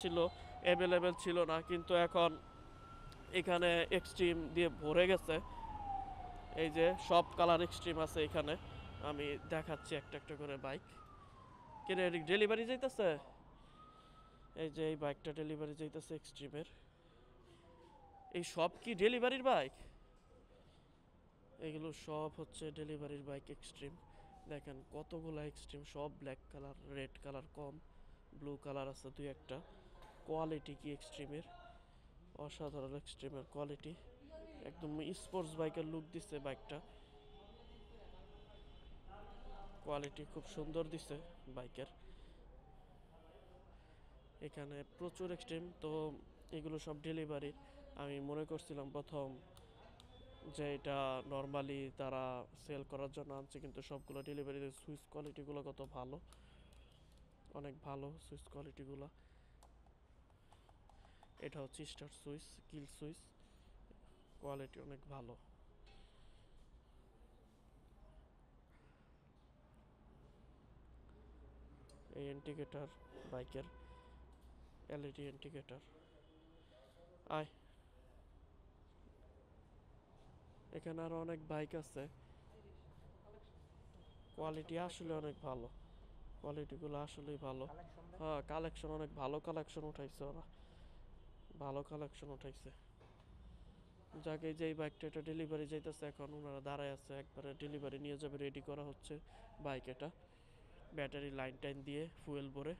ছিল, অ্যাভেলেবেল ছিল না, কিন্তু এখন এখানে এক্সট্রিম দিয়ে ভরে গেছে। এই যে সব কালার এক্সট্রিম আছে এখানে। আমি দেখাচ্ছি একটা একটা করে বাইক। কেন ডেলিভারি যাইতেছে? এই যে এই বাইকটা ডেলিভারি যাইতেছে এক্সট্রিমের। এই সব কি ডেলিভারির বাইক? এগুলো সব হচ্ছে ডেলিভারির বাইক এক্সট্রিম। দেখেন কতগুলো এক্সট্রিম, সব ব্ল্যাক কালার, রেড কালার কম, ব্লু কালার আছে দুই একটা। কোয়ালিটি কি এক্সট্রিমের, অসাধারণ এক্সট্রিমের কোয়ালিটি। একদম স্পোর্টস বাইকের লুক দিচ্ছে বাইকটা, কোয়ালিটি খুব সুন্দর দিছে বাইকের। এখানে প্রচুর এক্সট্রিম, তো এগুলো সব ডেলিভারি। আমি মনে করছিলাম প্রথম যে এটা নর্মালি তারা সেল করার জন্য আনছে, কিন্তু সবগুলো ডেলিভারি। সুইচ কোয়ালিটিগুলো কত ভালো, অনেক ভালো সুইচ কোয়ালিটিগুলো। এটা হচ্ছে স্টার সুইচ, কিল সুইচ, কোয়ালিটি অনেক ভালো। এই ইন্ডিকেটার বাইকের, এলইডি ইন্ডিকেটার। আয়, এখানে আরো অনেক বাইক আছে, কোয়ালিটি আসলে অনেক ভালো, কোয়ালিটিগুলো আসলেই ভালো। হ্যাঁ, কালেকশন অনেক ভালো, কালেকশন উঠাইছে ওরা, ভালো কালেকশন উঠাইছে। যাকে যেই বাইকটা এটা ডেলিভারি যাইতেছে, এখন ওনারা দাঁড়ায় আছে, একবারে ডেলিভারি নিয়ে যাবে, রেডি করা হচ্ছে বাইক। এটা ব্যাটারি লাইন টাইন দিয়ে ফুয়েল ভরে